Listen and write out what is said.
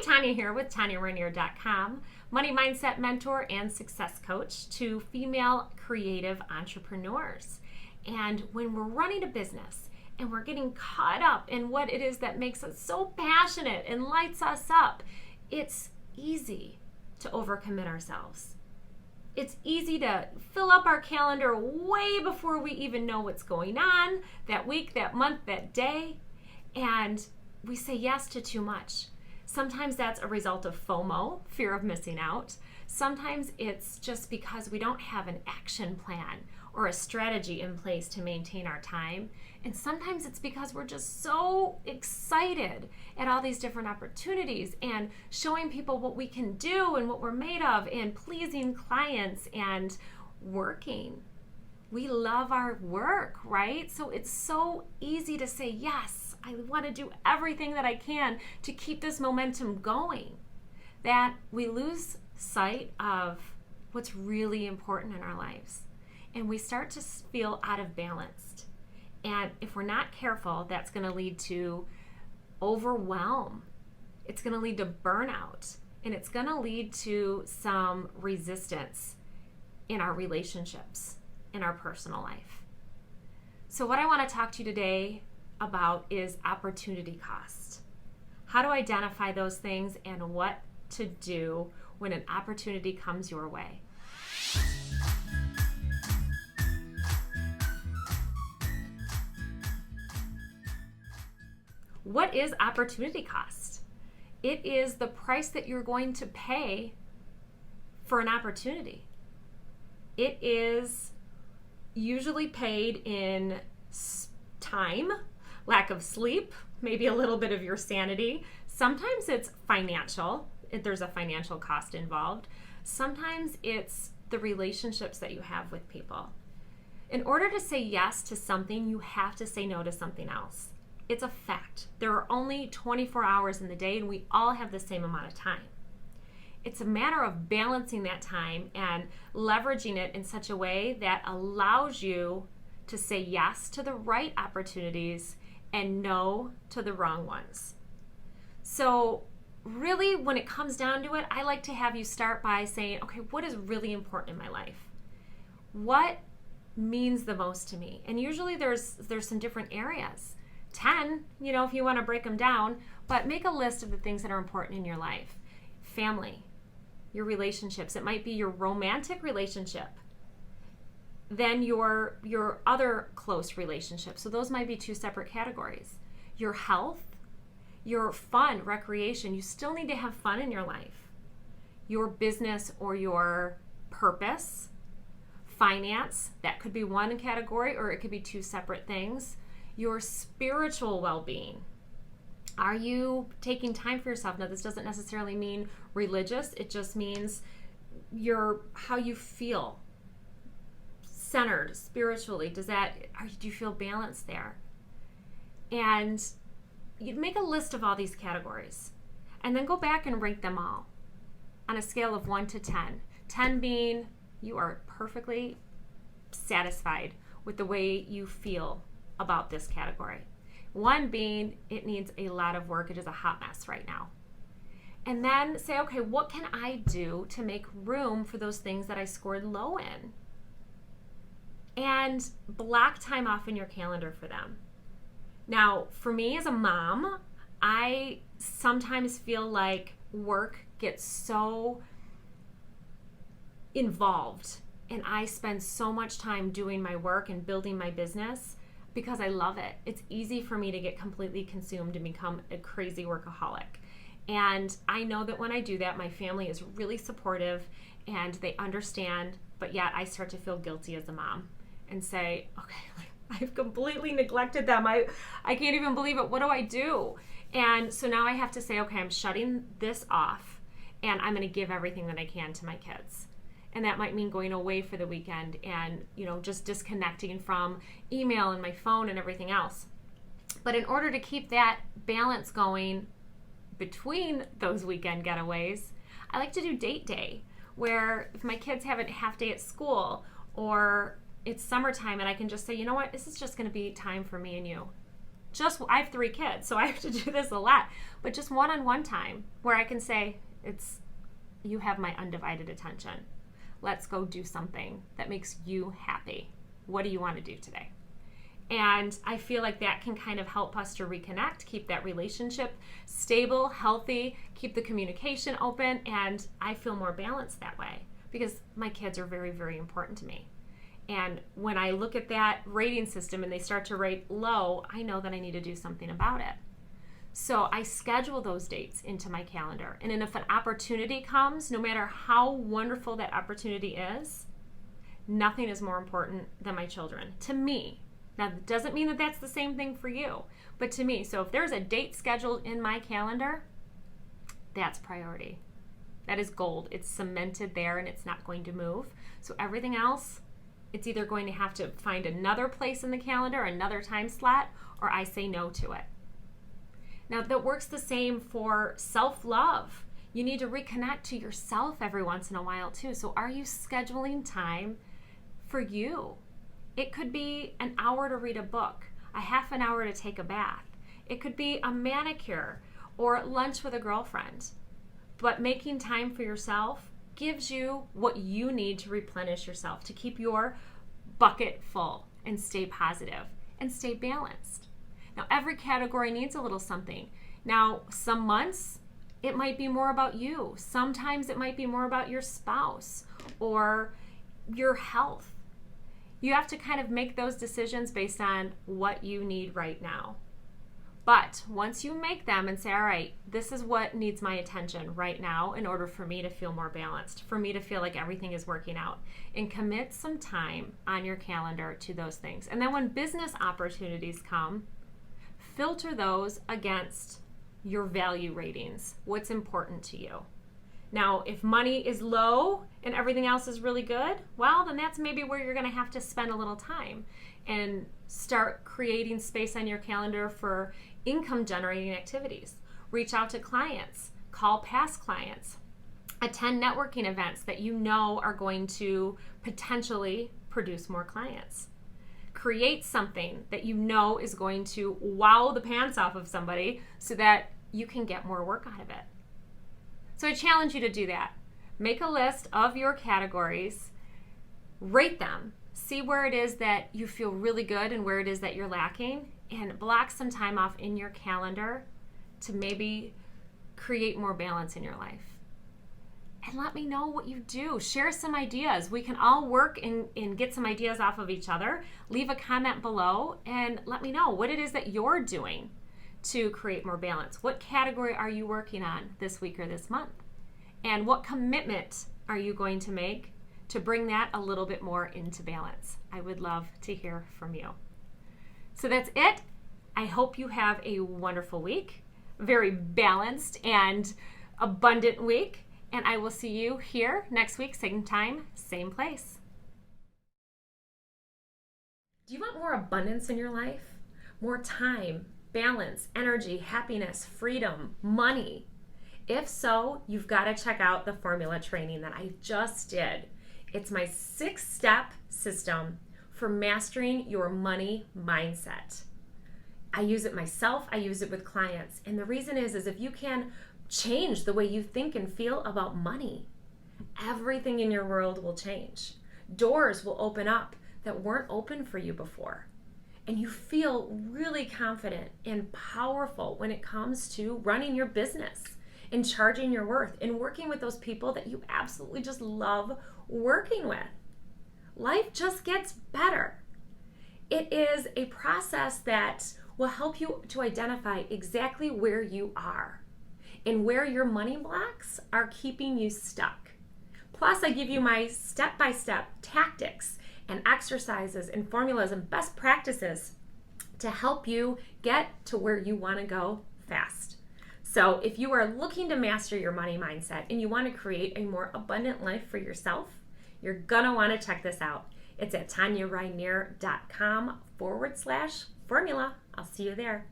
Tanya here with TanyaRainier.com, money mindset mentor and success coach to female creative entrepreneurs. And when we're running a business and we're getting caught up in what it is that makes us so passionate and lights us up, it's easy to overcommit ourselves. It's easy to fill up our calendar way before we even know what's going on that week, that month, that day, and we say yes to too much. Sometimes that's a result of FOMO, fear of missing out. Sometimes it's just because we don't have an action plan or a strategy in place to maintain our time. And sometimes it's because we're just so excited at all these different opportunities and showing people what we can do and what we're made of and pleasing clients and working. We love our work, right? So it's so easy to say, yes, I want to do everything that I can to keep this momentum going, that we lose sight of what's really important in our lives. And we start to feel out of balance. And if we're not careful, that's going to lead to overwhelm. It's going to lead to burnout. And it's going to lead to some resistance in our relationships, in our personal life. So what I want to talk to you today about is opportunity cost. How to identify those things and what to do when an opportunity comes your way. What is opportunity cost? It is the price that you're going to pay for an opportunity. It is usually paid in time, lack of sleep, maybe a little bit of your sanity. Sometimes it's financial. There's a financial cost involved. Sometimes it's the relationships that you have with people. In order to say yes to something, you have to say no to something else. It's a fact. There are only 24 hours in the day, and we all have the same amount of time. It's a matter of balancing that time and leveraging it in such a way that allows you to say yes to the right opportunities and no to the wrong ones. So really, when it comes down to it, I like to have you start by saying, okay, what is really important in my life? What means the most to me? And usually there's some different areas. 10, if you want to break them down, but make a list of the things that are important in your life. Family, your relationships. It might be your romantic relationship. Then your other close relationships. So those might be two separate categories. Your health, your fun, recreation. You still need to have fun in your life. Your business or your purpose. Finance, that could be one category or it could be two separate things. Your spiritual well-being. Are you taking time for yourself? Now, this doesn't necessarily mean religious. It just means how you feel centered spiritually. Do you feel balanced there? And you make a list of all these categories and then go back and rank them all on a scale of 1 to 10. 10 being you are perfectly satisfied with the way you feel about this category. 1 being it needs a lot of work. It is a hot mess right now. And then say, okay, what can I do to make room for those things that I scored low in? And block time off in your calendar for them. Now, for me as a mom, I sometimes feel like work gets so involved and I spend so much time doing my work and building my business because I love it. It's easy for me to get completely consumed and become a crazy workaholic. And I know that when I do that, my family is really supportive and they understand, but yet I start to feel guilty as a mom and say, okay, I've completely neglected them. I can't even believe it. What do I do? And so now I have to say, okay, I'm shutting this off and I'm going to give everything that I can to my kids. And that might mean going away for the weekend and, just disconnecting from email and my phone and everything else. But in order to keep that balance going between those weekend getaways, I like to do date day, where if my kids have a half day at school or it's summertime and I can just say, you know what, this is just going to be time for me and you. I have 3 kids, so I have to do this a lot, but just one-on-one time where I can say, you have my undivided attention. Let's go do something that makes you happy. What do you want to do today? And I feel like that can kind of help us to reconnect, keep that relationship stable, healthy, keep the communication open, and I feel more balanced that way because my kids are very, very important to me. And when I look at that rating system and they start to rate low, I know that I need to do something about it. So I schedule those dates into my calendar. And then if an opportunity comes, no matter how wonderful that opportunity is, nothing is more important than my children, to me. Now, that doesn't mean that that's the same thing for you, but to me. So if there's a date scheduled in my calendar, that's priority. That is gold. It's cemented there and it's not going to move. So everything else, it's either going to have to find another place in the calendar, another time slot, or I say no to it. Now, that works the same for self-love. You need to reconnect to yourself every once in a while too. So are you scheduling time for you? It could be an hour to read a book, a half an hour to take a bath. It could be a manicure or lunch with a girlfriend. But making time for yourself gives you what you need to replenish yourself, to keep your bucket full and stay positive and stay balanced. Now, every category needs a little something. Now, some months, it might be more about you. Sometimes it might be more about your spouse or your health. You have to kind of make those decisions based on what you need right now. But once you make them and say, all right, this is what needs my attention right now in order for me to feel more balanced, for me to feel like everything is working out, and commit some time on your calendar to those things. And then when business opportunities come, filter those against your value ratings. What's important to you? Now, if money is low and everything else is really good, well, then that's maybe where you're going to have to spend a little time and start creating space on your calendar for income generating activities. Reach out to clients, call past clients, attend networking events that you know are going to potentially produce more clients. Create something that you know is going to wow the pants off of somebody so that you can get more work out of it. So I challenge you to do that. Make a list of your categories, rate them, see where it is that you feel really good and where it is that you're lacking, and block some time off in your calendar to maybe create more balance in your life. And let me know what you do. Share some ideas. We can all work and get some ideas off of each other. Leave a comment below and let me know what it is that you're doing to create more balance. What category are you working on this week or this month? And what commitment are you going to make to bring that a little bit more into balance? I would love to hear from you. So that's it. I hope you have a wonderful week, very balanced and abundant week. And I will see you here next week, same time, same place. Do you want more abundance in your life? More time, balance, energy, happiness, freedom, money? If so, you've got to check out the formula training that I just did. It's my 6-step system for mastering your money mindset. I use it myself, I use it with clients. And the reason is if you can change the way you think and feel about money, everything in your world will change. Doors will open up that weren't open for you before. And you feel really confident and powerful when it comes to running your business and charging your worth and working with those people that you absolutely just love working with. Life just gets better. It is a process that will help you to identify exactly where you are and where your money blocks are keeping you stuck. Plus, I give you my step-by-step tactics and exercises and formulas and best practices to help you get to where you want to go fast. So if you are looking to master your money mindset and you want to create a more abundant life for yourself, you're going to want to check this out. It's at TanyaRainier.com/formula. I'll see you there.